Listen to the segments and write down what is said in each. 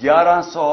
1100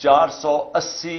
480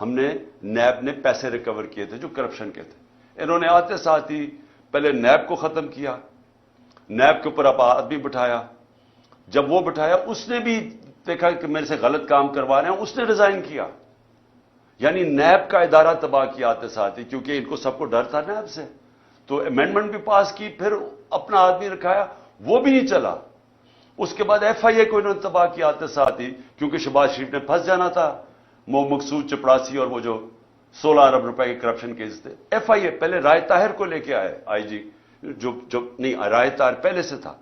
ہم نے نیب نے پیسے ریکور کیے تھے جو کرپشن کے تھے. انہوں نے آتے ساتھ ہی پہلے نیب کو ختم کیا, نیب کے اوپر اب آدمی بٹھایا. جب وہ بٹھایا اس نے بھی دیکھا کہ میرے سے غلط کام کروا رہے ہیں, اس نے ریزائن کیا. یعنی نیب کا ادارہ تباہ کیا آتے ساتھ ہی, کیونکہ ان کو سب کو ڈر تھا نیب سے. تو امینڈمنٹ بھی پاس کی, پھر اپنا آدمی رکھایا, وہ بھی نہیں چلا. اس کے بعد ایف آئی اے کو انہوں نے تباہ کیا آتے ساتھ ہی, کیونکہ شہباز شریف نے پھنس جانا تھا. مقصود چپڑاسی اور وہ جو 16 ارب روپے کے کرپشن کیس تھے. ایف آئی اے پہلے رائے طاہر کو لے کے آئے, آئی جی جو نہیں, رائے طاہر پہلے سے تھا,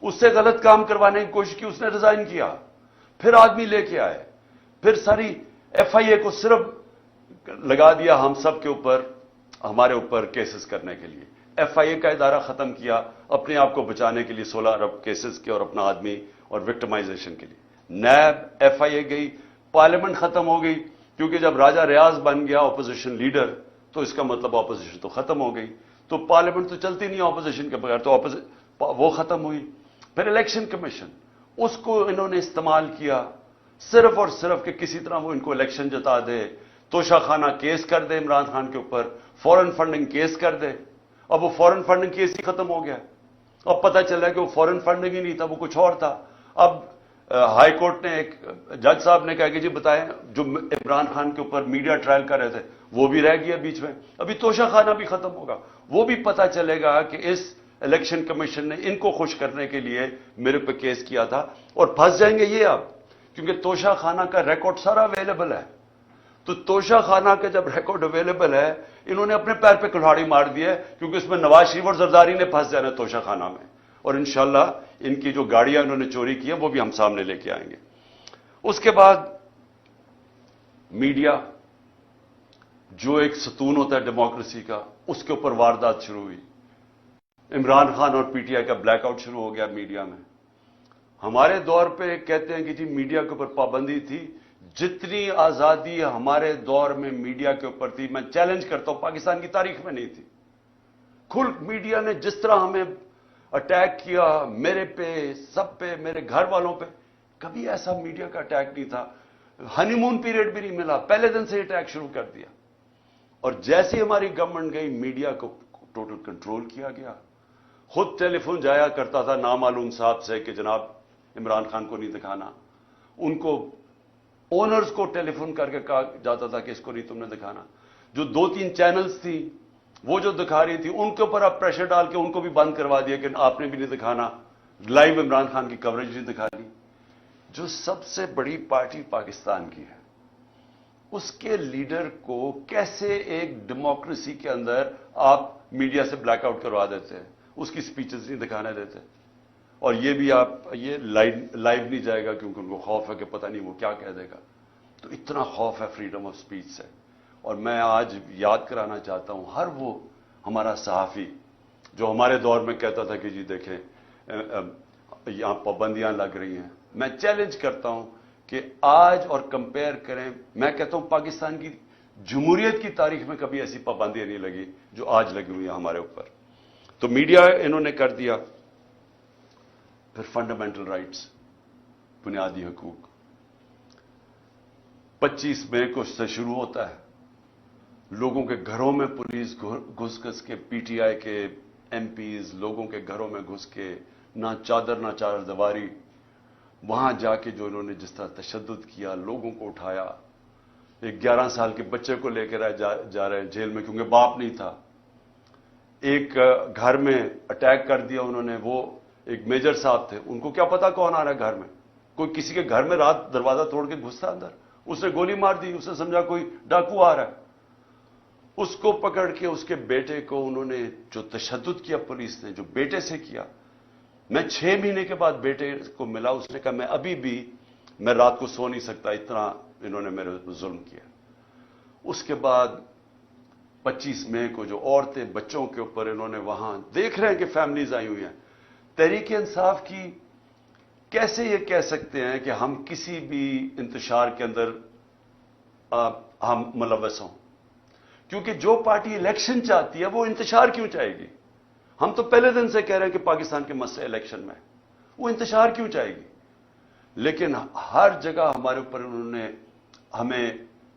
اس سے غلط کام کروانے کی کوشش کی, اس نے ریزائن کیا. پھر آدمی لے کے آئے, پھر ساری ایف آئی اے کو صرف لگا دیا ہم سب کے اوپر, ہمارے اوپر کیسز کرنے کے لیے. ایف آئی اے کا ادارہ ختم کیا اپنے آپ کو بچانے کے لیے 16 ارب کیسز کے اور اپنا آدمی اور وکٹمائزیشن کے لیے. نیب, ایف آئی اے گئی, پارلیمنٹ ختم ہو گئی, کیونکہ جب راجہ ریاض بن گیا اپوزیشن لیڈر تو اس کا مطلب اپوزیشن تو ختم ہو گئی. تو پارلیمنٹ تو چلتی نہیں اپوزیشن کے بغیر, تو وہ ختم ہوئی. پھر الیکشن کمیشن, اس کو انہوں نے استعمال کیا صرف اور صرف کہ کسی طرح وہ ان کو الیکشن جتا دے, توشہ خانہ کیس کر دے عمران خان کے اوپر, فورن فنڈنگ کیس کر دے. اب وہ فورن فنڈنگ کیس ہی ختم ہو گیا. اب پتہ چلا کہ وہ فورن فنڈنگ ہی نہیں تھا, وہ کچھ اور تھا. اب ہائی کورٹ نے, ایک جج صاحب نے کہا کہ جی بتائیں, جو عمران خان کے اوپر میڈیا ٹرائل کر رہے تھے وہ بھی رہ گیا بیچ میں. ابھی توشہ خانہ بھی ختم ہوگا, وہ بھی پتہ چلے گا کہ اس الیکشن کمیشن نے ان کو خوش کرنے کے لیے میرے پہ کیس کیا تھا. اور پھنس جائیں گے یہ اب, کیونکہ توشہ خانہ کا ریکارڈ سارا اویلیبل ہے. تو توشہ خانہ کا جب ریکارڈ اویلیبل ہے, انہوں نے اپنے پیر پہ کلہاڑی مار دی ہے, کیونکہ اس میں نواز شریف اور زرداری نے پھنس جانا ہے توشہ خانہ میں. اور انشاءاللہ ان کی جو گاڑیاں انہوں نے چوری کی ہیں وہ بھی ہم سامنے لے کے آئیں گے. اس کے بعد میڈیا جو ایک ستون ہوتا ہے ڈیموکریسی کا, اس کے اوپر واردات شروع ہوئی. عمران خان اور پی ٹی آئی کا بلیک آؤٹ شروع ہو گیا میڈیا میں. ہمارے دور پہ کہتے ہیں کہ جی میڈیا کے اوپر پابندی تھی, جتنی آزادی ہمارے دور میں میڈیا کے اوپر تھی, میں چیلنج کرتا ہوں پاکستان کی تاریخ میں نہیں تھی. کھل میڈیا نے جس طرح ہمیں اٹیک کیا, میرے پہ, سب پہ, میرے گھر والوں پہ, کبھی ایسا میڈیا کا اٹیک نہیں تھا. ہنی مون پیریڈ بھی نہیں ملا, پہلے دن سے اٹیک شروع کر دیا. اور جیسے ہماری گورنمنٹ گئی, میڈیا کو ٹوٹل کنٹرول کیا گیا. خود ٹیلی فون جایا کرتا تھا نامعلوم صاحب سے کہ جناب عمران خان کو نہیں دکھانا. ان کو اونرز کو ٹیلی فون کر کے کہا جاتا تھا کہ اس کو نہیں تم نے دکھانا. جو 2-3 چینلز تھی وہ جو دکھا رہی تھی, ان کے اوپر آپ پریشر ڈال کے ان کو بھی بند کروا دیا کہ آپ نے بھی نہیں دکھانا, لائیو عمران خان کی کوریج نہیں دکھانی. جو سب سے بڑی پارٹی پاکستان کی ہے, اس کے لیڈر کو کیسے ایک ڈیموکریسی کے اندر آپ میڈیا سے بلیک آؤٹ کروا دیتے ہیں, اس کی سپیچز نہیں دکھانے دیتے. اور یہ بھی آپ, یہ لائیو نہیں جائے گا کیونکہ ان کو خوف ہے کہ پتہ نہیں وہ کیا کہہ دے گا. تو اتنا خوف ہے فریڈم آف سپیچ سے. اور میں آج یاد کرانا چاہتا ہوں ہر وہ ہمارا صحافی جو ہمارے دور میں کہتا تھا کہ جی دیکھیں یہاں پابندیاں لگ رہی ہیں, میں چیلنج کرتا ہوں کہ آج اور کمپیئر کریں. میں کہتا ہوں پاکستان کی جمہوریت کی تاریخ میں کبھی ایسی پابندیاں نہیں لگی جو آج لگی ہوئی ہیں ہمارے اوپر. تو میڈیا انہوں نے کر دیا. پھر فنڈامنٹل رائٹس, بنیادی حقوق. 25 مئی کو سے شروع ہوتا ہے. لوگوں کے گھروں میں پولیس گھس کے, پی ٹی آئی کے ایم پیز لوگوں کے گھروں میں گھس کے, نہ چادر نہ چادر دیواری, وہاں جا کے جو انہوں نے جس طرح تشدد کیا, لوگوں کو اٹھایا. ایک 11 سال کے بچے کو لے کے جا رہے جیل میں کیونکہ باپ نہیں تھا. ایک گھر میں اٹیک کر دیا انہوں نے, وہ ایک میجر صاحب تھے, ان کو کیا پتا کون آ رہا ہے گھر میں. کوئی کسی کے گھر میں رات دروازہ توڑ کے گھستا اندر, اس نے گولی مار دی, اس نے سمجھا کوئی ڈاکو آ رہا ہے. اس کو پکڑ کے اس کے بیٹے کو انہوں نے جو تشدد کیا پولیس نے, جو بیٹے سے کیا. میں 6 مہینے کے بعد بیٹے کو ملا, اس نے کہا میں ابھی بھی میں رات کو سو نہیں سکتا, اتنا انہوں نے میرے ظلم کیا. اس کے بعد 25 مئی کو جو عورتیں بچوں کے اوپر انہوں نے وہاں دیکھ رہے ہیں کہ فیملیز آئی ہوئی ہیں. تحریک انصاف کی کیسے یہ کہہ سکتے ہیں کہ ہم کسی بھی انتشار کے اندر ہم ملوث ہوں, کیونکہ جو پارٹی الیکشن چاہتی ہے وہ انتشار کیوں چاہے گی. ہم تو پہلے دن سے کہہ رہے ہیں کہ پاکستان کے مسئلے الیکشن میں, وہ انتشار کیوں چاہے گی. لیکن ہر جگہ ہمارے اوپر انہوں نے ہمیں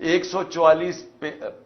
144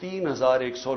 3100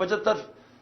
75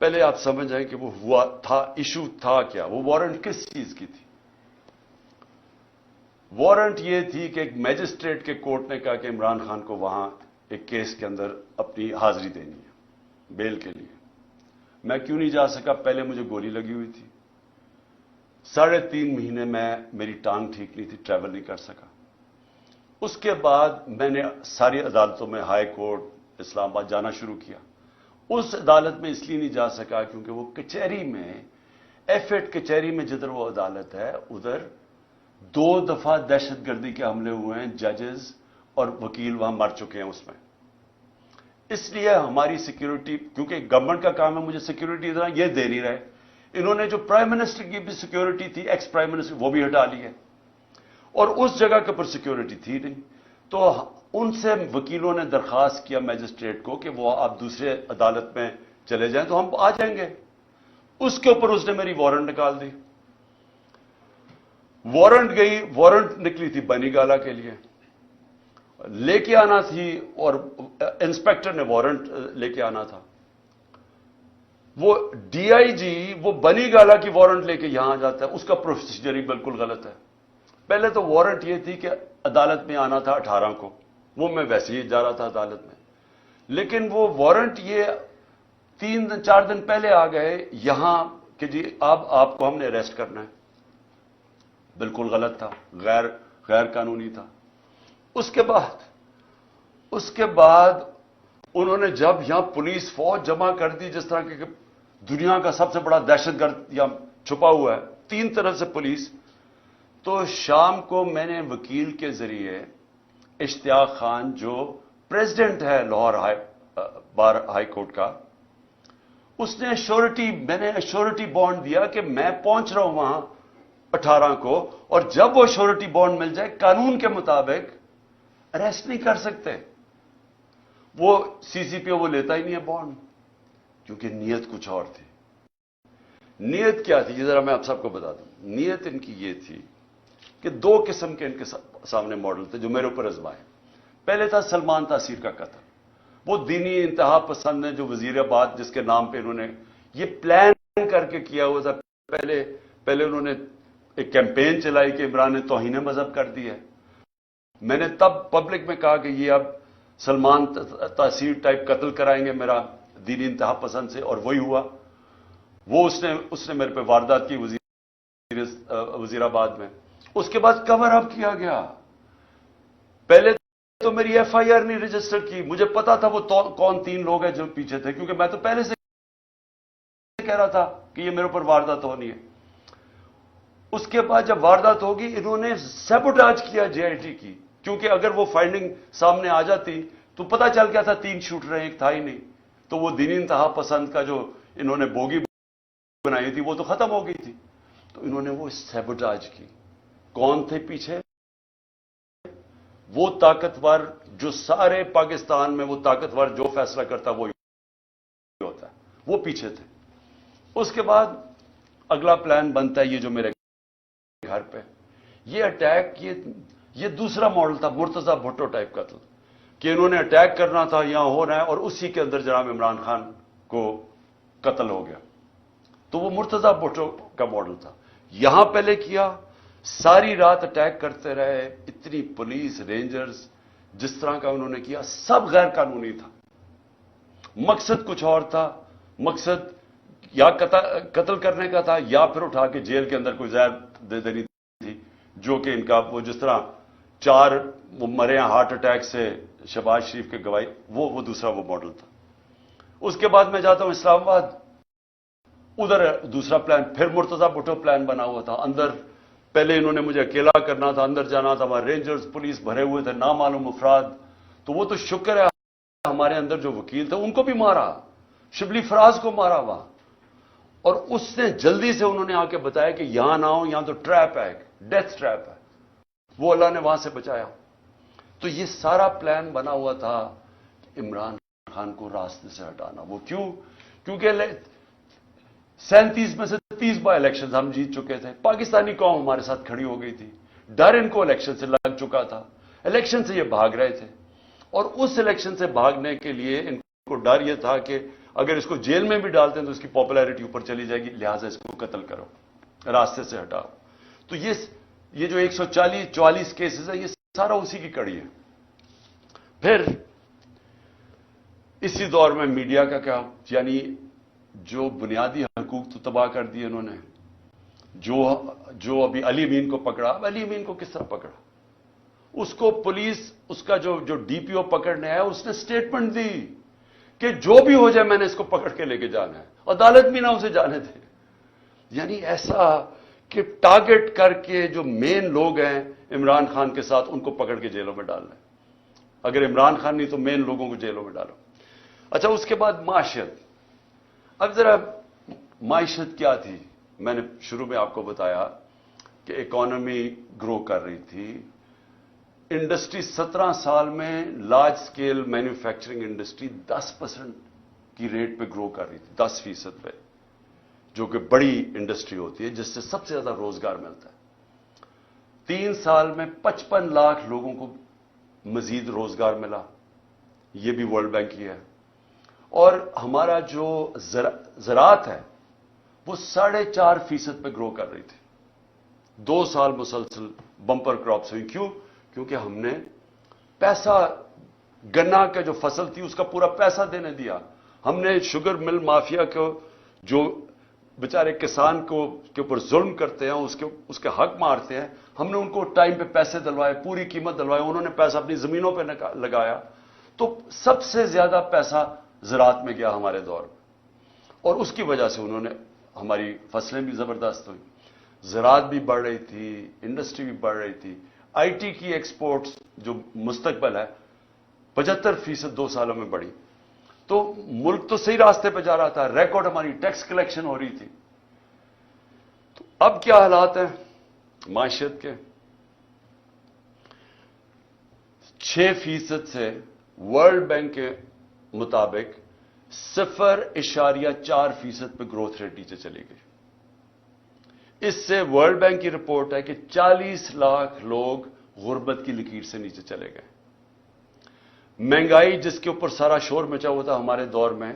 پہلے آپ سمجھ جائیں کہ وہ ہوا تھا، ایشو تھا کیا، وہ وارنٹ کس چیز کی تھی؟ وارنٹ یہ تھی کہ ایک میجسٹریٹ کے کورٹ نے کہا کہ عمران خان کو وہاں ایک کیس کے اندر اپنی حاضری دینی ہے بیل کے لیے۔ میں کیوں نہیں جا سکا؟ پہلے مجھے گولی لگی ہوئی تھی، 3.5 مہینے میں میری ٹانگ ٹھیک نہیں تھی، ٹریول نہیں کر سکا۔ اس کے بعد میں نے ساری عدالتوں میں، ہائی کورٹ اسلام آباد جانا شروع کیا۔ اس عدالت میں اس لیے نہیں جا سکا کیونکہ وہ کچہری میں، ایف8 کچہری میں جدھر وہ عدالت ہے، ادھر 2 دفعہ دہشت گردی کے حملے ہوئے ہیں، ججز اور وکیل وہاں مر چکے ہیں اس میں۔ اس لیے ہماری سیکیورٹی، کیونکہ گورنمنٹ کا کام ہے مجھے سیکیورٹی دینا، یہ دے نہیں رہے۔ انہوں نے جو پرائم منسٹر کی بھی سیکیورٹی تھی، ایکس پرائم منسٹر، وہ بھی ہٹا لی ہے، اور اس جگہ کے اوپر سیکیورٹی تھی نہیں۔ تو ان سے وکیلوں نے درخواست کیا میجسٹریٹ کو کہ وہ آپ دوسرے عدالت میں چلے جائیں تو ہم آ جائیں گے۔ اس کے اوپر اس نے میری وارنٹ نکال دی۔ وارنٹ گئی، وارنٹ نکلی تھی بنی گالا کے لیے، لے کے آنا تھی، اور انسپیکٹر نے وارنٹ لے کے آنا تھا۔ وہ ڈی آئی جی وہ بنی گالا کی وارنٹ لے کے یہاں جاتا ہے، اس کا پروسیجر ہی بالکل غلط ہے۔ پہلے تو وارنٹ یہ تھی کہ عدالت میں آنا تھا 18 کو، وہ میں ویسے ہی جا رہا تھا عدالت میں، لیکن وہ وارنٹ یہ 3-4 دن پہلے آ گئے یہاں کہ جی آپ کو ہم نے اریسٹ کرنا ہے۔ بالکل غلط تھا، غیر قانونی تھا۔ اس کے بعد انہوں نے جب یہاں پولیس فوج جمع کر دی، جس طرح کہ دنیا کا سب سے بڑا دہشت گرد یہاں چھپا ہوا ہے، 3 طرف سے پولیس، تو شام کو میں نے وکیل کے ذریعے اشتیاق خان جو پریزیڈنٹ ہے لاہور بار ہائی کورٹ کا، اس نے میں نے ایشورٹی بانڈ دیا کہ میں پہنچ رہا ہوں وہاں 18 کو، اور جب وہ شورٹی بانڈ مل جائے قانون کے مطابق اریسٹ نہیں کر سکتے۔ وہ سی سی پی او وہ لیتا ہی نہیں ہے بانڈ، کیونکہ نیت کچھ اور تھی۔ نیت کیا تھی؟ یہ ذرا میں آپ سب کو بتا دوں۔ نیت ان کی یہ تھی کہ 2 قسم کے ان کے سامنے ماڈل تھے جو میرے اوپر ازمائے۔ پہلے تھا سلمان تاثیر کا قتل، وہ دینی انتہا پسند ہیں جو وزیر آباد جس کے نام پہ انہوں نے یہ پلان کر کے کیا ہوا تھا۔ پہلے انہوں نے ایک کیمپین چلائی کہ عمران نے توہین مذہب کر دی ہے۔ میں نے تب پبلک میں کہا کہ یہ اب سلمان تاثیر ٹائپ قتل کرائیں گے میرا دینی انتہا پسند سے، اور وہی ہوا۔ وہ اس نے میرے پہ واردات کی وزیر آباد میں۔ اس کے بعد کور اپ کیا گیا۔ پہلے تو میری ایف آئی آر نہیں رجسٹر کی، مجھے پتا تھا وہ کون 3 لوگ ہیں جو پیچھے تھے، کیونکہ میں تو پہلے سے کہہ رہا تھا کہ یہ میرے اوپر واردات ہونی ہے۔ اس کے بعد جب واردات ہوگی، انہوں نے سیبوٹاج کیا جے آئی ٹی کی، کیونکہ اگر وہ فائنڈنگ سامنے آ جاتی تو پتا چل گیا تھا 3 شوٹر ہیں، ایک تھا ہی نہیں، تو وہ دینی انتہا پسند کا جو انہوں نے بوگی بنائی تھی وہ تو ختم ہو گئی تھی۔ تو انہوں نے وہ سیبوٹاج کی۔ کون تھے پیچھے؟ وہ طاقتور جو سارے پاکستان میں وہ طاقتور جو فیصلہ کرتا وہی ہوتا ہے، وہ پیچھے تھے۔ اس کے بعد اگلا پلان بنتا ہے یہ جو میرے گھر پہ یہ اٹیک، یہ دوسرا ماڈل تھا مرتضی بھٹو ٹائپ قتل، کہ انہوں نے اٹیک کرنا تھا، یہاں ہو رہا ہے، اور اسی کے اندر جناب عمران خان کو قتل ہو گیا۔ تو وہ مرتضی بھٹو کا ماڈل تھا۔ یہاں پہلے کیا، ساری رات اٹیک کرتے رہے، اتنی پولیس رینجرز، جس طرح کا انہوں نے کیا سب غیر قانونی تھا۔ مقصد کچھ اور تھا، مقصد یا قتل کرنے کا تھا، یا پھر اٹھا کے جیل کے اندر کوئی زہر دے دینی تھی، جو کہ ان کا وہ جس طرح 4 وہ مرے ہیں ہارٹ اٹیک سے شہباز شریف کے گواہی، وہ دوسرا وہ ماڈل تھا۔ اس کے بعد میں جاتا ہوں اسلام آباد، ادھر دوسرا پلان، پھر مرتضی بھٹو پلان بنا ہوا تھا۔ اندر پہلے انہوں نے مجھے اکیلا کرنا تھا، اندر جانا تھا، وہاں رینجرز پولیس بھرے ہوئے تھے، نامعلوم افراد۔ تو وہ تو شکر ہے ہمارے اندر جو وکیل تھے ان کو بھی مارا، شبلی فراز کو مارا وہاں، اور اس نے جلدی سے انہوں نے آ کے بتایا کہ یہاں نہ ہو، یہاں تو ٹریپ ہے، ڈیتھ ٹریپ ہے۔ وہ اللہ نے وہاں سے بچایا۔ تو یہ سارا پلان بنا ہوا تھا عمران خان کو راستے سے ہٹانا۔ وہ کیونکہ 37 میں سے 30 بائی الیکشن ہم جیت چکے تھے، پاکستانی قوم ہمارے ساتھ کھڑی ہو گئی تھی، ڈر ان کو الیکشن سے لگ چکا تھا، الیکشن سے یہ بھاگ رہے تھے، اور اس الیکشن سے بھاگنے کے لیے ان کو ڈر یہ تھا کہ اگر اس کو جیل میں بھی ڈالتے ہیں تو اس کی پاپولیرٹی اوپر چلی جائے گی، لہٰذا اس کو قتل کرو، راستے سے ہٹاؤ۔ تو یہ جو 144 کیسز ہیں، یہ سارا اسی کی کڑی ہے۔ پھر اسی دور میں میڈیا کا کیا، یعنی جو بنیادی حقوق تو تباہ کر دیے انہوں نے۔ جو ابھی علی امین کو پکڑا، اب علی امین کو کس طرح پکڑا؟ اس کو پولیس، اس کا جو ڈی پی او پکڑنے آیا، اس نے سٹیٹمنٹ دی کہ جو بھی ہو جائے میں نے اس کو پکڑ کے لے کے جانا ہے، عدالت بھی نہ اسے جانے دے۔ یعنی ایسا کہ ٹارگٹ کر کے جو مین لوگ ہیں عمران خان کے ساتھ، ان کو پکڑ کے جیلوں میں ڈالنا ہے۔ اگر عمران خان نہیں تو مین لوگوں کو جیلوں میں ڈالو۔ اچھا، اس کے بعد معاشیت۔ اب ذرا معیشت کیا تھی؟ میں نے شروع میں آپ کو بتایا کہ اکانومی گرو کر رہی تھی، انڈسٹری 17 سال میں لارج سکیل مینوفیکچرنگ انڈسٹری 10% کی ریٹ پہ گرو کر رہی تھی، 10% پہ، جو کہ بڑی انڈسٹری ہوتی ہے جس سے سب سے زیادہ روزگار ملتا ہے۔ 3 سال میں 55 لاکھ لوگوں کو مزید روزگار ملا، یہ بھی ورلڈ بینک کی ہے۔ اور ہمارا جو زراعت ہے وہ 4.5% پہ گرو کر رہی تھی، 2 سال مسلسل بمپر کراپس ہوئی۔ کیوں؟ کیونکہ ہم نے پیسہ، گنا کا جو فصل تھی اس کا پورا پیسہ دینے دیا۔ ہم نے شوگر مل مافیا کو، جو بیچارے کسان کو کے اوپر ظلم کرتے ہیں، اس کے حق مارتے ہیں، ہم نے ان کو ٹائم پہ پیسے دلوائے، پوری قیمت دلوائے، انہوں نے پیسہ اپنی زمینوں پہ لگایا۔ تو سب سے زیادہ پیسہ زراعت میں گیا ہمارے دور میں، اور اس کی وجہ سے انہوں نے، ہماری فصلیں بھی زبردست ہوئی، زراعت بھی بڑھ رہی تھی، انڈسٹری بھی بڑھ رہی تھی۔ آئی ٹی کی ایکسپورٹس جو مستقبل ہے 75% 2 سالوں میں بڑھی۔ تو ملک تو صحیح راستے پہ جا رہا تھا، ریکارڈ ہماری ٹیکس کلیکشن ہو رہی تھی۔ تو اب کیا حالات ہیں معیشت کے؟ 6% سے ورلڈ بینک کے مطابق 0.4% پہ گروتھ ریٹ نیچے چلی گئی۔ اس سے ورلڈ بینک کی رپورٹ ہے کہ 40 لاکھ لوگ غربت کی لکیر سے نیچے چلے گئے۔ مہنگائی جس کے اوپر سارا شور مچا ہوا تھا ہمارے دور میں،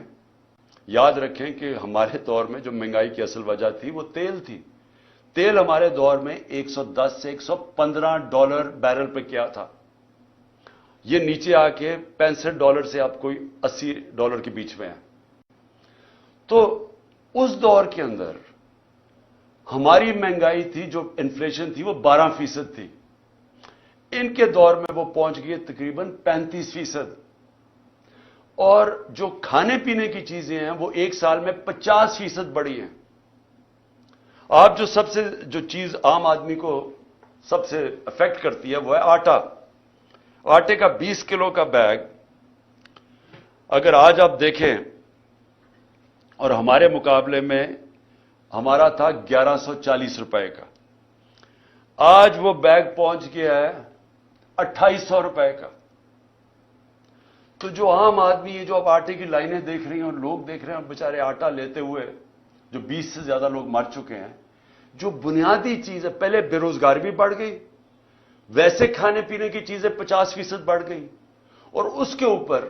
یاد رکھیں کہ ہمارے دور میں جو مہنگائی کی اصل وجہ تھی وہ تیل تھی۔ تیل ہمارے دور میں 110 سے $115 بیرل پہ کیا تھا، یہ نیچے آ کے $65 سے آپ کوئی $80 کے بیچ میں ہے۔ تو اس دور کے اندر ہماری مہنگائی تھی، جو انفلیشن تھی، وہ 12% تھی۔ ان کے دور میں وہ پہنچ گئی تقریباً 35%، اور جو کھانے پینے کی چیزیں ہیں وہ 1 سال میں 50% بڑھی ہیں۔ آپ جو چیز عام آدمی کو سب سے افیکٹ کرتی ہے وہ ہے آٹا۔ آٹے کا 20 کلو کا بیگ اگر آج آپ دیکھیں، اور ہمارے مقابلے میں ہمارا تھا 1140 روپے کا، آج وہ بیگ پہنچ گیا ہے 2800 روپے کا۔ تو جو عام آدمی ہے، جو اب آٹے کی لائنیں دیکھ رہی ہیں اور لوگ دیکھ رہے ہیں بیچارے آٹا لیتے ہوئے، جو 20 سے زیادہ لوگ مر چکے ہیں، جو بنیادی چیز ہے، پہلے بے روزگاری بھی بڑھ گئی، ویسے کھانے پینے کی چیزیں 50% بڑھ گئی، اور اس کے اوپر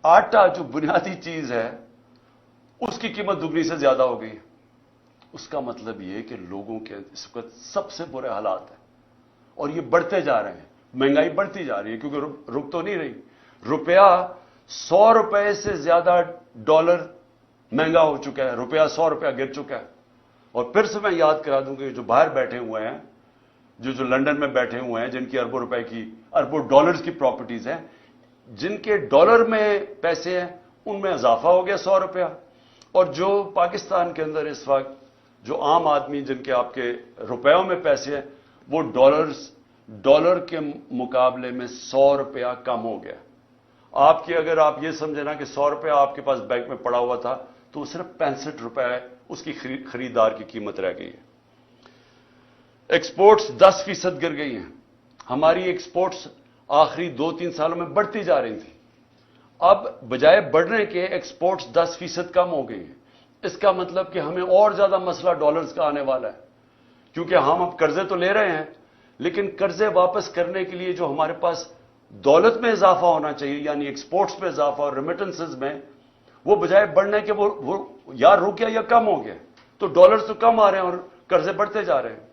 آٹا جو بنیادی چیز ہے اس کی قیمت دگنی سے زیادہ ہو گئی۔ اس کا مطلب یہ کہ لوگوں کے اس وقت سب سے برے حالات ہیں، اور یہ بڑھتے جا رہے ہیں، مہنگائی بڑھتی جا رہی ہے، کیونکہ رک تو نہیں رہی۔ روپیہ 100 روپے سے زیادہ ڈالر مہنگا ہو چکا ہے، روپیہ 100 روپیہ گر چکا ہے۔ اور پھر سے میں یاد کرا دوں کہ جو باہر بیٹھے ہوئے ہیں، جو لنڈن میں بیٹھے ہوئے ہیں، جن کی اربوں روپے کی، اربوں ڈالرز کی پراپرٹیز ہیں، جن کے ڈالر میں پیسے ہیں، ان میں اضافہ ہو گیا 100 روپیہ۔ اور جو پاکستان کے اندر اس وقت جو عام آدمی جن کے آپ کے روپیوں میں پیسے ہیں، وہ ڈالر کے مقابلے میں 100 روپیہ کم ہو گیا۔ آپ کی اگر آپ یہ سمجھیں نا کہ 100 روپیہ آپ کے پاس بینک میں پڑا ہوا تھا، تو صرف 65 روپے اس کی خریدار کی قیمت رہ گئی ہے۔ ایکسپورٹس 10% گر گئی ہیں۔ ہماری ایکسپورٹس آخری 2-3 سالوں میں بڑھتی جا رہی تھی، اب بجائے بڑھنے کے ایکسپورٹس 10% کم ہو گئی ہیں۔ اس کا مطلب کہ ہمیں اور زیادہ مسئلہ ڈالرز کا آنے والا ہے، کیونکہ ہم اب قرضے تو لے رہے ہیں، لیکن قرضے واپس کرنے کے لیے جو ہمارے پاس دولت میں اضافہ ہونا چاہیے، یعنی ایکسپورٹس میں اضافہ اور ریمیٹنسز میں، وہ بجائے بڑھنے کے وہ یا رک گیا یا کم ہو گیا. تو ڈالرز تو کم آ رہے ہیں اور قرضے بڑھتے جا رہے ہیں.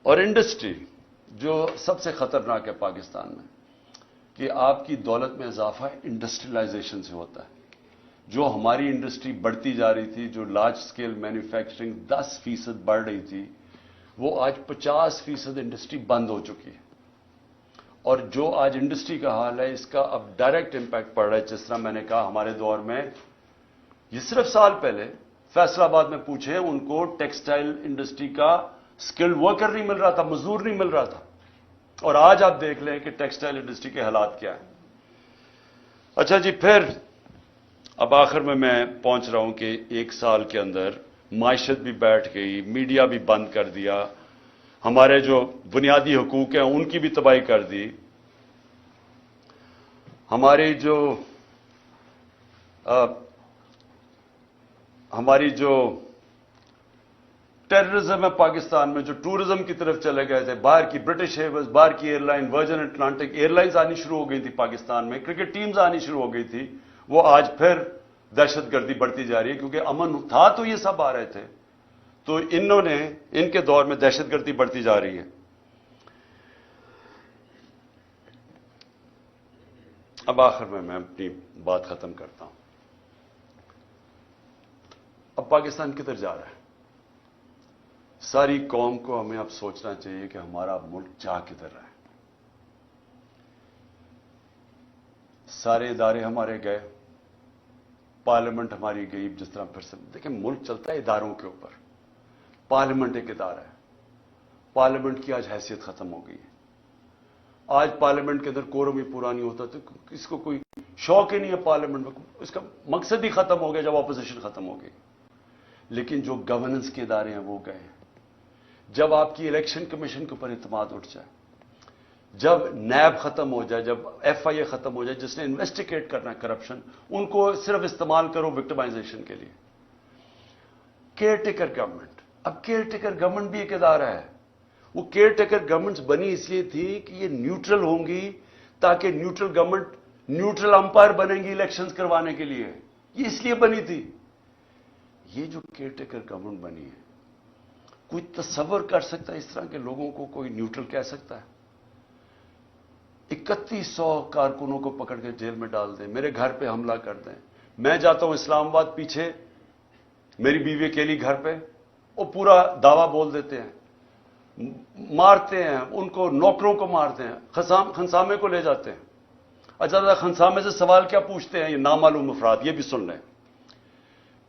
اور انڈسٹری جو سب سے خطرناک ہے پاکستان میں، کہ آپ کی دولت میں اضافہ انڈسٹریلائزیشن سے ہوتا ہے. جو ہماری انڈسٹری بڑھتی جا رہی تھی، جو لارج سکیل مینوفیکچرنگ 10% بڑھ رہی تھی، وہ آج 50% انڈسٹری بند ہو چکی ہے. اور جو آج انڈسٹری کا حال ہے، اس کا اب ڈائریکٹ امپیکٹ پڑ رہا ہے. جس طرح میں نے کہا ہمارے دور میں، یہ صرف سال پہلے فیصل آباد میں پوچھیں، ان کو ٹیکسٹائل انڈسٹری کا اسکلڈ ورکر نہیں مل رہا تھا، مزدور نہیں مل رہا تھا. اور آج آپ دیکھ لیں کہ ٹیکسٹائل انڈسٹری کے حالات کیا ہیں. اچھا جی، پھر اب آخر میں پہنچ رہا ہوں کہ 1 سال کے اندر معیشت بھی بیٹھ گئی، میڈیا بھی بند کر دیا، ہمارے جو بنیادی حقوق ہیں ان کی بھی تباہی کر دی، ہماری جو ٹیررزم ہے پاکستان میں، جو ٹورزم کی طرف چلے گئے تھے، باہر کی برٹش ایئرویز، باہر کی airline, Virgin Atlantic airlines آنی شروع ہو گئی تھی پاکستان میں، کرکٹ ٹیمز آنی شروع ہو گئی تھی، وہ آج پھر دہشت گردی بڑھتی جا رہی ہے. کیونکہ امن تھا تو یہ سب آ رہے تھے، تو ان کے دور میں دہشت گردی بڑھتی جا رہی ہے. اب آخر میں اپنی بات ختم کرتا ہوں. اب پاکستان کدھر جا رہا ہے؟ ساری قوم کو ہمیں اب سوچنا چاہیے کہ ہمارا ملک جا کدھر رہا ہے. سارے ادارے ہمارے گئے، پارلیمنٹ ہماری گئی. جس طرح پھر سے دیکھیں، ملک چلتا ہے اداروں کے اوپر. پارلیمنٹ ایک ادارہ ہے، پارلیمنٹ کی آج حیثیت ختم ہو گئی ہے. آج پارلیمنٹ کے اندر کورم ہی پورا نہیں ہوتا، تو اس کو کوئی شوق ہی نہیں ہے پارلیمنٹ میں. اس کا مقصد ہی ختم ہو گیا جب اپوزیشن ختم ہو گئی. لیکن جو گورننس کے ادارے ہیں وہ گئے ہیں. جب آپ کی الیکشن کمیشن کے اوپر اعتماد اٹھ جائے، جب نیب ختم ہو جائے، جب ایف آئی اے ختم ہو جائے جس نے انویسٹیگیٹ کرنا ہے کرپشن، ان کو صرف استعمال کرو وکٹمائزیشن کے لیے. کیئر ٹیکر گورنمنٹ، اب کیئر ٹیکر گورنمنٹ بھی ایک ادارہ ہے. وہ کیئر ٹیکر گورنمنٹس بنی اس لیے تھی کہ یہ نیوٹرل ہوں گی، تاکہ نیوٹرل گورنمنٹ نیوٹرل امپائر بنیں گی الیکشنز کروانے کے لیے. یہ اس لیے بنی تھی. یہ جو کیئر ٹیکر گورنمنٹ بنی ہے، کوئی تصور کر سکتا ہے اس طرح کے لوگوں کو کوئی نیوٹرل کہہ سکتا ہے؟ 3100 کارکنوں کو پکڑ کے جیل میں ڈال دیں، میرے گھر پہ حملہ کر دیں. میں جاتا ہوں اسلام آباد، پیچھے میری بیوی اکیلی گھر پہ، وہ پورا دعویٰ بول دیتے ہیں، مارتے ہیں ان کو، نوکروں کو مارتے ہیں، خنسامے کو لے جاتے ہیں. اچھا، خنسامے سے سوال کیا پوچھتے ہیں یہ نامعلوم افراد؟ یہ بھی سن لیں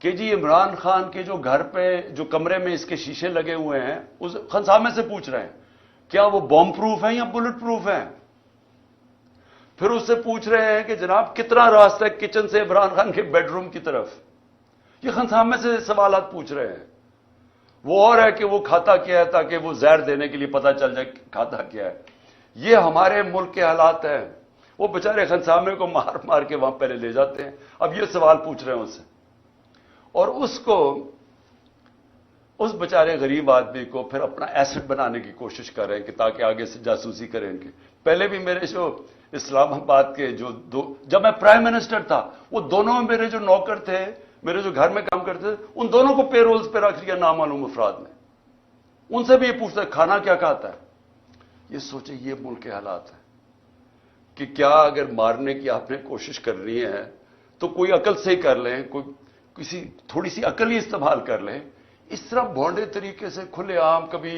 کہ جی عمران خان کے جو گھر پہ جو کمرے میں اس کے شیشے لگے ہوئے ہیں، اس خنسامے سے پوچھ رہے ہیں کیا وہ بومب پروف ہیں یا بلٹ پروف ہیں. پھر اس سے پوچھ رہے ہیں کہ جناب کتنا راستہ ہے کچن سے عمران خان کے بیڈ روم کی طرف. یہ خنسامے سے سوالات پوچھ رہے ہیں. وہ اور ہے کہ وہ کھاتا کیا ہے، تاکہ وہ زہر دینے کے لیے پتہ چل جائے کھاتا کیا ہے. یہ ہمارے ملک کے حالات ہیں. وہ بیچارے خنسامے کو مار مار کے وہاں پہلے لے جاتے ہیں. اب یہ سوال پوچھ رہے ہیں اس سے، اور اس بیچارے غریب آدمی کو پھر اپنا ایسٹ بنانے کی کوشش کر رہے ہیں کہ تاکہ آگے سے جاسوسی کریں ان کی. پہلے بھی میرے جو اسلام آباد کے جب میں پرائم منسٹر تھا، وہ دونوں میرے جو نوکر تھے، میرے جو گھر میں کام کرتے تھے، ان دونوں کو پے رولز پہ رکھ لیا نامعلوم افراد نے. ان سے بھی یہ پوچھتا ہے کھانا کیا کھاتا ہے. یہ سوچیں، یہ ملک کے حالات ہیں کہ کیا اگر مارنے کی آپ نے کوشش کرنی ہے تو کوئی عقل سے ہی کر لیں، کسی تھوڑی سی عقل ہی استعمال کر لیں. اس طرح بھونڈے طریقے سے کھلے عام کبھی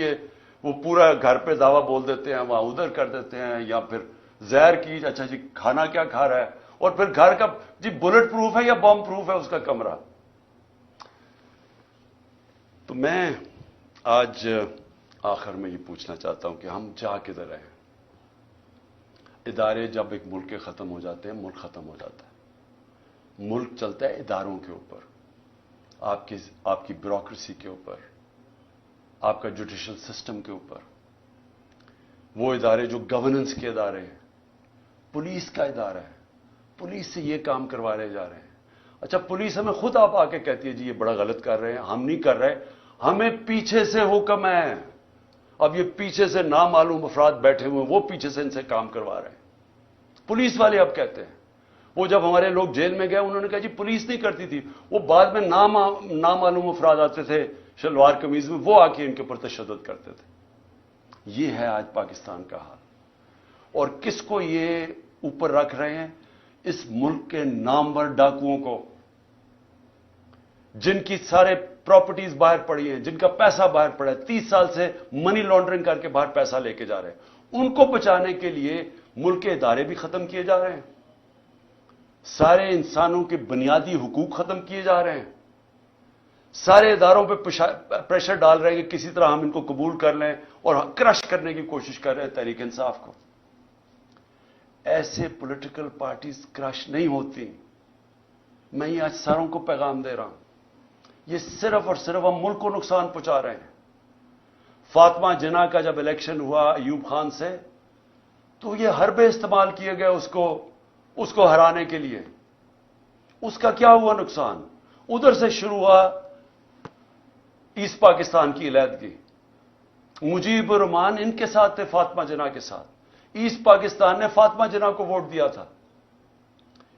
وہ پورا گھر پہ دعویٰ بول دیتے ہیں، وہاں ادھر کر دیتے ہیں، یا پھر زہر کی. اچھا جی کھانا کیا کھا رہا ہے، اور پھر گھر کا جی بلٹ پروف ہے یا بم پروف ہے اس کا کمرہ. تو میں آج آخر میں یہ پوچھنا چاہتا ہوں کہ ہم جا کدھر رہے ہیں. ادارے جب ایک ملک کے ختم ہو جاتے ہیں، ملک ختم ہو جاتا ہے. ملک چلتا ہے اداروں کے اوپر، آپ کی بیوروکریسی کے اوپر، آپ کا جوڈیشل سسٹم کے اوپر. وہ ادارے جو گورننس کے ادارے ہیں، پولیس کا ادارہ ہے، پولیس سے یہ کام کروائے جا رہے ہیں. اچھا، پولیس ہمیں خود آپ آ کے کہتی ہے جی یہ بڑا غلط کر رہے ہیں، ہم نہیں کر رہے، ہمیں پیچھے سے حکم ہے. اب یہ پیچھے سے نامعلوم افراد بیٹھے ہوئے ہیں، وہ پیچھے سے ان سے کام کروا رہے ہیں. پولیس والے اب کہتے ہیں، وہ جب ہمارے لوگ جیل میں گئے انہوں نے کہا جی پولیس نہیں کرتی تھی، وہ بعد میں نامعلوم افراد آتے تھے شلوار قمیض میں، وہ آ کے ان کے اوپر تشدد کرتے تھے. یہ ہے آج پاکستان کا حال. اور کس کو یہ اوپر رکھ رہے ہیں؟ اس ملک کے نامور ڈاکوؤں کو، جن کی سارے پراپرٹیز باہر پڑی ہیں، جن کا پیسہ باہر پڑا ہے، 30 سال سے منی لانڈرنگ کر کے باہر پیسہ لے کے جا رہے ہیں. ان کو بچانے کے لیے ملک کے ادارے بھی ختم کیے جا رہے ہیں، سارے انسانوں کے بنیادی حقوق ختم کیے جا رہے ہیں، سارے اداروں پہ پریشر ڈال رہے ہیں کہ کسی طرح ہم ان کو قبول کر لیں اور کرش کرنے کی کوشش کر رہے ہیں تحریک انصاف کو. ایسے پولیٹیکل پارٹیز کرش نہیں ہوتی. میں یہ آج ساروں کو پیغام دے رہا ہوں، یہ صرف اور صرف ہم ملک کو نقصان پہنچا رہے ہیں. فاطمہ جناح کا جب الیکشن ہوا ایوب خان سے، تو یہ حربے استعمال کیے گئے اس کو ہرانے کے لیے. اس کا کیا ہوا نقصان؟ ادھر سے شروع ہوا ایسٹ پاکستان کی علیحدگی. مجیب الرحمان ان کے ساتھ تھے، فاطمہ جناح کے ساتھ. ایسٹ پاکستان نے فاطمہ جناح کو ووٹ دیا تھا.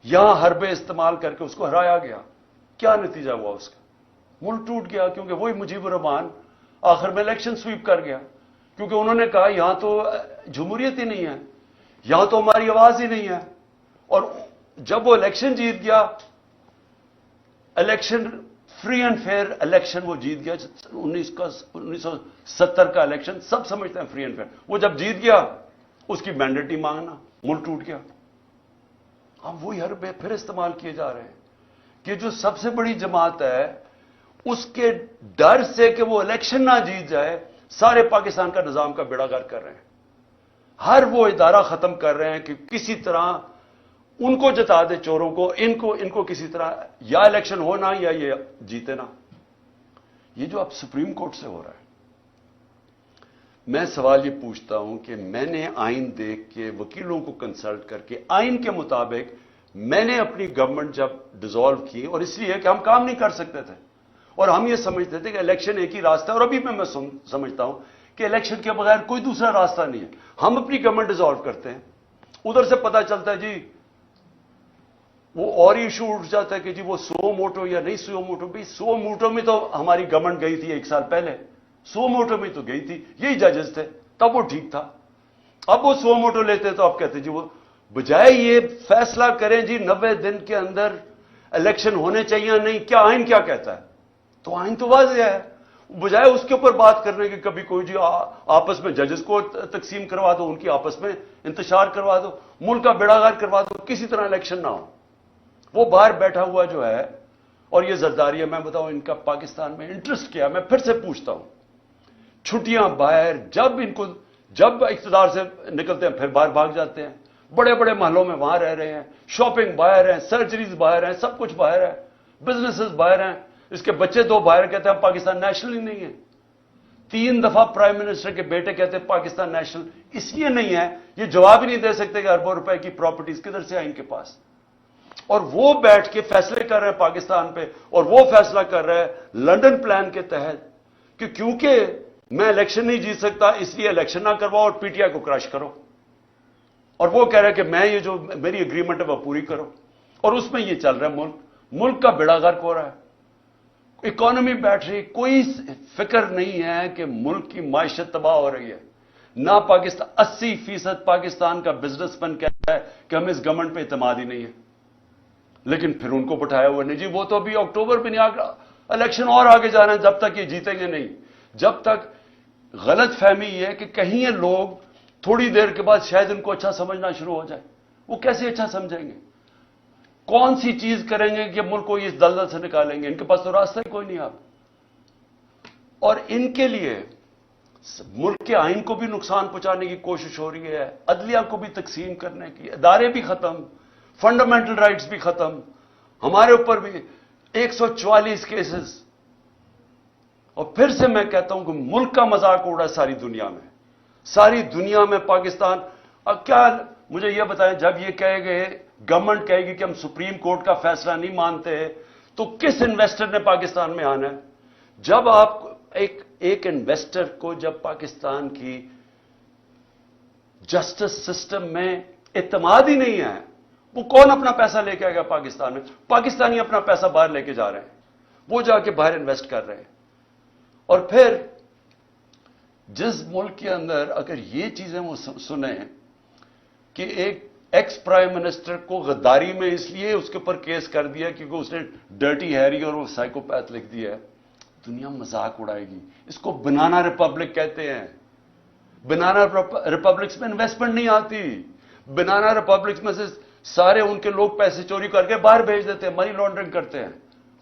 یہاں حربے استعمال کر کے اس کو ہرایا گیا. کیا نتیجہ ہوا اس کا؟ ملک ٹوٹ گیا، کیونکہ وہی مجیب الرحمان آخر میں الیکشن سویپ کر گیا. کیونکہ انہوں نے کہا یہاں تو جمہوریت ہی نہیں ہے، یہاں تو ہماری آواز ہی نہیں ہے. اور جب وہ الیکشن جیت گیا، election free and fair election وہ جیت گیا. 1970 کا الیکشن سب سمجھتے ہیں فری اینڈ فیئر. وہ جب جیت گیا اس کی مینڈیٹ ہی مانگنا، ملک ٹوٹ گیا. اب وہی حربے پھر استعمال کیے جا رہے ہیں کہ جو سب سے بڑی جماعت ہے اس کے ڈر سے کہ وہ الیکشن نہ جیت جائے، سارے پاکستان کا نظام کا بیڑا غرق کر رہے ہیں. ہر وہ ادارہ ختم کر رہے ہیں کہ کسی طرح ان کو جتا دے، چوروں کو، ان کو کسی طرح یا الیکشن ہونا یا یہ جیتے نا. یہ جو اب سپریم کورٹ سے ہو رہا ہے، میں سوال یہ پوچھتا ہوں کہ میں نے آئین دیکھ کے وکیلوں کو کنسلٹ کر کے آئین کے مطابق میں نے اپنی گورنمنٹ جب ڈیزالو کی، اور اس لیے کہ ہم کام نہیں کر سکتے تھے اور ہم یہ سمجھتے تھے کہ الیکشن ایک ہی راستہ ہے، اور ابھی میں سمجھتا ہوں کہ الیکشن کے بغیر کوئی دوسرا راستہ نہیں ہے. ہم اپنی گورنمنٹ ڈیزالو کرتے ہیں، ادھر سے پتہ چلتا ہے جی وہ اور ایشو اٹھ جاتا ہے کہ جی وہ سو موٹو یا نہیں سو موٹو. بھی سو موٹو میں تو ہماری گورنمنٹ گئی تھی 1 سال پہلے، سو موٹو میں تو گئی تھی، یہی ججز تھے، تب وہ ٹھیک تھا. اب وہ سو موٹو لیتے تو اب کہتے جی وہ بجائے یہ فیصلہ کریں جی 90 دن کے اندر الیکشن ہونے چاہیے یا نہیں، کیا آئین کیا کہتا ہے؟ تو آئین تو واضح ہے. بجائے اس کے اوپر بات کرنے کے کبھی کوئی جی آپس میں ججز کو تقسیم کروا دو، ان کی آپس میں انتشار کروا دو، ملک کا بیڑا غرق کروا دو، کسی طرح الیکشن نہ ہو. وہ باہر بیٹھا ہوا جو ہے، اور یہ زرداری ہے، میں بتاؤں ان کا پاکستان میں انٹرسٹ کیا ہے. میں پھر سے پوچھتا ہوں، چھٹیاں باہر، جب اقتدار سے نکلتے ہیں پھر باہر بھاگ جاتے ہیں، بڑے بڑے محلوں میں وہاں رہ رہے ہیں، شاپنگ باہر ہیں، سرجریز باہر ہیں، سب کچھ باہر ہے، بزنسز باہر ہیں. اس کے بچے 2 باہر کہتے ہیں پاکستان نیشنل ہی نہیں ہے. 3 دفعہ پرائم منسٹر کے بیٹے کہتے ہیں پاکستان نیشنل اس لیے نہیں ہے، یہ جواب ہی نہیں دے سکتے کہ اربوں روپے کی پراپرٹیز کدھر سے آئیں ان کے پاس. اور وہ بیٹھ کے فیصلے کر رہے ہیں پاکستان پہ، اور وہ فیصلہ کر رہے ہیں لنڈن پلان کے تحت کہ کیونکہ میں الیکشن نہیں جیت سکتا اس لیے الیکشن نہ کرواؤ اور پی ٹی آئی کو کرش کرو. اور وہ کہہ رہے ہیں کہ میں یہ جو میری اگریمنٹ ہے وہ پوری کرو. اور اس میں یہ چل رہا ہے، ملک کا بیڑا غرق ہو رہا ہے، اکانومی بیٹھ رہی، کوئی فکر نہیں ہے کہ ملک کی معیشت تباہ ہو رہی ہے. نہ پاکستان 80% پاکستان کا بزنس مین کہتا ہے کہ ہمیں اس گورنمنٹ پہ اعتماد ہی نہیں ہے. لیکن پھر ان کو بٹھایا ہوا نہیں جی وہ تو ابھی اکتوبر میں نہیں، الیکشن اور آگے جا رہے ہیں، جب تک یہ جیتیں گے نہیں، جب تک غلط فہمی یہ ہے کہ کہیں یہ لوگ تھوڑی دیر کے بعد شاید ان کو اچھا سمجھنا شروع ہو جائے. وہ کیسے اچھا سمجھیں گے؟ کون سی چیز کریں گے کہ ملک کو اس دلدل سے نکالیں گے؟ ان کے پاس تو راستہ ہی کوئی نہیں. آپ اور ان کے لیے ملک کے آئین کو بھی نقصان پہنچانے کی کوشش ہو رہی ہے، عدلیہ کو بھی تقسیم کرنے کی، ادارے بھی ختم، فنڈامنٹل رائٹس بھی ختم، ہمارے اوپر بھی 144 کیسز. اور پھر سے میں کہتا ہوں کہ ملک کا مذاق اڑا ہے ساری دنیا میں، ساری دنیا میں پاکستان. اب کیا مجھے یہ بتائیں، جب یہ کہے گئے گورنمنٹ کہے گی کہ ہم سپریم کورٹ کا فیصلہ نہیں مانتے، تو کس انویسٹر نے پاکستان میں آنا ہے؟ جب آپ ایک ایک انویسٹر کو جب پاکستان کی جسٹس سسٹم میں اعتماد ہی نہیں ہے، وہ کون اپنا پیسہ لے کے آئے گا پاکستان میں؟ پاکستانی اپنا پیسہ باہر لے کے جا رہے ہیں، وہ جا کے باہر انویسٹ کر رہے ہیں. اور پھر جس ملک کے اندر اگر یہ چیزیں وہ سنیں کہ ایک ایکس پرائم منسٹر کو غداری میں اس لیے اس کے اوپر کیس کر دیا کیونکہ اس نے ڈرٹی ہیری اور وہ سائیکوپیتھ لکھ دیا ہے، دنیا مذاق اڑائے گی. اس کو بنانا ریپبلک کہتے ہیں. بنانا ریپبلکس میں انویسٹمنٹ نہیں آتی. بنانا ریپبلکس میں سے سارے ان کے لوگ پیسے چوری کر کے باہر بھیج دیتے ہیں، منی لانڈرنگ کرتے ہیں.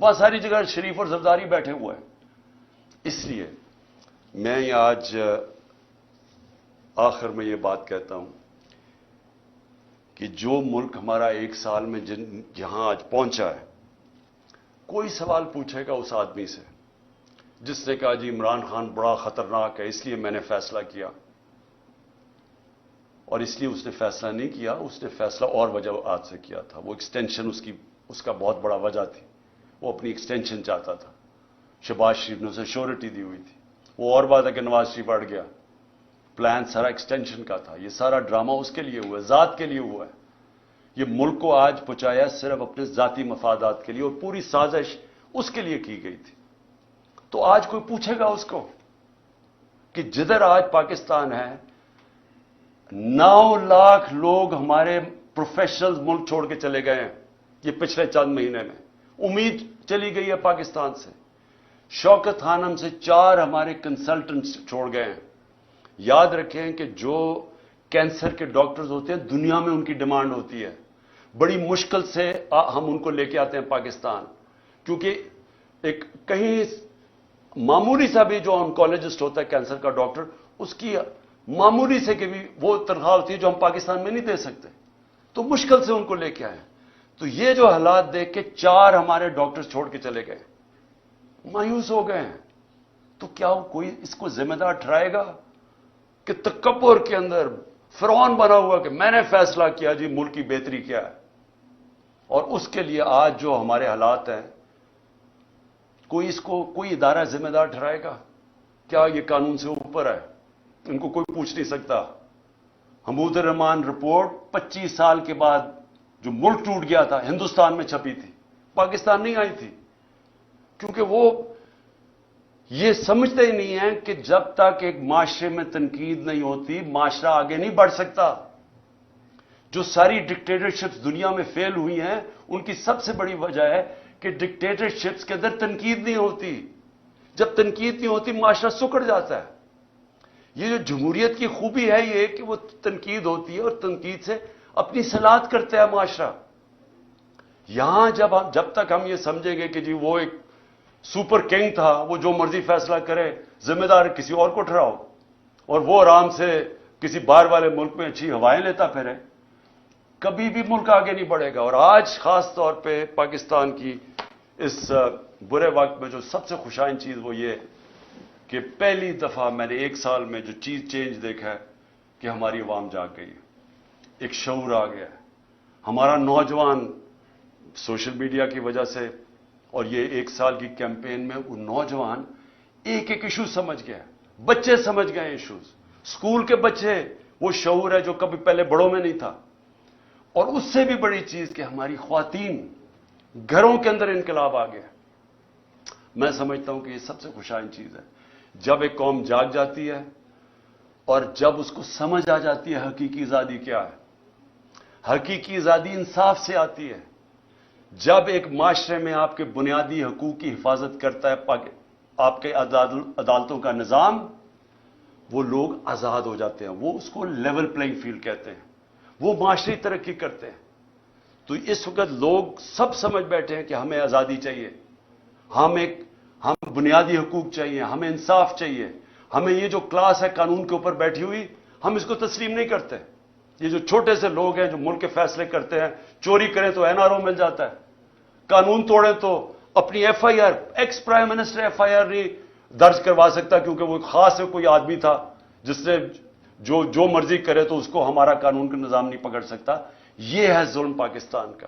وہاں ساری جگہ شریف اور زرداری بیٹھے ہوئے ہیں. اس لیے میں آج آخر میں یہ بات کہتا ہوں کہ جو ملک ہمارا ایک سال میں جہاں آج پہنچا ہے، کوئی سوال پوچھے گا اس آدمی سے جس نے کہا جی عمران خان بڑا خطرناک ہے اس لیے میں نے فیصلہ کیا، اور اس لیے اس نے فیصلہ نہیں کیا، اس نے فیصلہ اور وجوہات سے کیا تھا. وہ ایکسٹینشن اس کا بہت بڑا وجہ تھی. وہ اپنی ایکسٹینشن چاہتا تھا. شہباز شریف نے اسے شیورٹی دی ہوئی تھی. وہ اور بات ہے کہ نواز شریف بڑھ گیا. پلان سارا ایکسٹینشن کا تھا. یہ سارا ڈرامہ اس کے لیے ہوا ہے، ذات کے لیے ہوا ہے. یہ ملک کو آج پہنچایا صرف اپنے ذاتی مفادات کے لیے، اور پوری سازش اس کے لیے کی گئی تھی. تو آج کوئی پوچھے گا اس کو کہ جدھر آج پاکستان ہے 9 لاکھ لوگ ہمارے پروفیشنلز ملک چھوڑ کے چلے گئے ہیں یہ پچھلے چند مہینے میں. امید چلی گئی ہے پاکستان سے. شوکت خانم سے 4 ہمارے کنسلٹنٹس چھوڑ گئے ہیں. یاد رکھیں کہ جو کینسر کے ڈاکٹرز ہوتے ہیں دنیا میں ان کی ڈیمانڈ ہوتی ہے. بڑی مشکل سے ہم ان کو لے کے آتے ہیں پاکستان، کیونکہ ایک کہیں معمولی سا بھی جو آنکولوجسٹ ہوتا ہے کینسر کا ڈاکٹر، اس کی معمولی سے کہ بھی وہ تنخواہ ہوتی ہے جو ہم پاکستان میں نہیں دے سکتے. تو مشکل سے ان کو لے کے آئے. تو یہ جو حالات دیکھ کے 4 ہمارے ڈاکٹرز چھوڑ کے چلے گئے، مایوس ہو گئے ہیں. تو کیا کوئی اس کو ذمہ دار ٹھہرائے گا کہ تکبر کے اندر فرعون بنا ہوا کہ میں نے فیصلہ کیا جی ملک کی بہتری کیا ہے؟ اور اس کے لیے آج جو ہمارے حالات ہیں، کوئی اس کو کوئی ادارہ ذمہ دار ٹھہرائے گا؟ کیا یہ قانون سے اوپر ہے؟ ان کو کوئی پوچھ نہیں سکتا. حمود الرحمان رپورٹ 25 سال کے بعد جو ملک ٹوٹ گیا تھا ہندوستان میں چھپی تھی، پاکستان نہیں آئی تھی. کیونکہ وہ یہ سمجھتے ہی نہیں ہیں کہ جب تک ایک معاشرے میں تنقید نہیں ہوتی معاشرہ آگے نہیں بڑھ سکتا. جو ساری ڈکٹیٹرشپس دنیا میں فیل ہوئی ہیں ان کی سب سے بڑی وجہ ہے کہ ڈکٹیٹرشپس کے اندر تنقید نہیں ہوتی. جب تنقید نہیں ہوتی معاشرہ سکڑ جاتا ہے. یہ جو جمہوریت کی خوبی ہے یہ کہ وہ تنقید ہوتی ہے اور تنقید سے اپنی صلاحیت کرتا ہے معاشرہ. یہاں جب تک ہم یہ سمجھیں گے کہ جی وہ ایک سپر کنگ تھا، وہ جو مرضی فیصلہ کرے، ذمہ دار کسی اور کو ٹھہراؤ، اور وہ آرام سے کسی باہر والے ملک میں اچھی ہوائیں لیتا پھرے، کبھی بھی ملک آگے نہیں بڑھے گا. اور آج خاص طور پہ پاکستان کی اس برے وقت میں جو سب سے خوشائن چیز وہ یہ کہ پہلی دفعہ میں نے 1 سال میں جو چیز چینج دیکھا ہے کہ ہماری عوام جاگ گئی ہے، ایک شعور آ گیا ہے. ہمارا نوجوان سوشل میڈیا کی وجہ سے اور یہ 1 سال کی کیمپین میں وہ نوجوان ایک ایشو سمجھ گیا. بچے سمجھ گئے ایشوز، اسکول کے بچے، وہ شعور ہے جو کبھی پہلے بڑوں میں نہیں تھا. اور اس سے بھی بڑی چیز کہ ہماری خواتین گھروں کے اندر انقلاب آ گیا. میں سمجھتا ہوں کہ یہ سب سے خوشائن چیز ہے جب ایک قوم جاگ جاتی ہے اور جب اس کو سمجھ آ جاتی ہے حقیقی آزادی کیا ہے. حقیقی آزادی انصاف سے آتی ہے. جب ایک معاشرے میں آپ کے بنیادی حقوق کی حفاظت کرتا ہے آپ کے عدالتوں کا نظام، وہ لوگ آزاد ہو جاتے ہیں. وہ اس کو لیول پلینگ فیلڈ کہتے ہیں. وہ معاشری ترقی کرتے ہیں. تو اس وقت لوگ سب سمجھ بیٹھے ہیں کہ ہمیں آزادی چاہیے، ہم بنیادی حقوق چاہیے، ہمیں انصاف چاہیے. ہمیں یہ جو کلاس ہے قانون کے اوپر بیٹھی ہوئی ہم اس کو تسلیم نہیں کرتے. یہ جو چھوٹے سے لوگ ہیں جو ملک کے فیصلے کرتے ہیں، چوری کریں تو NRO مل جاتا ہے، قانون توڑیں تو اپنی FIR، ex prime minister FIR نہیں درج کروا سکتا کیونکہ وہ خاص کوئی آدمی تھا جس نے جو مرضی کرے تو اس کو ہمارا قانون کا نظام نہیں پکڑ سکتا. یہ ہے ظلم پاکستان کا.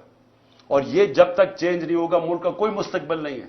اور یہ جب تک چینج نہیں ہوگا ملک کا کوئی مستقبل نہیں ہے.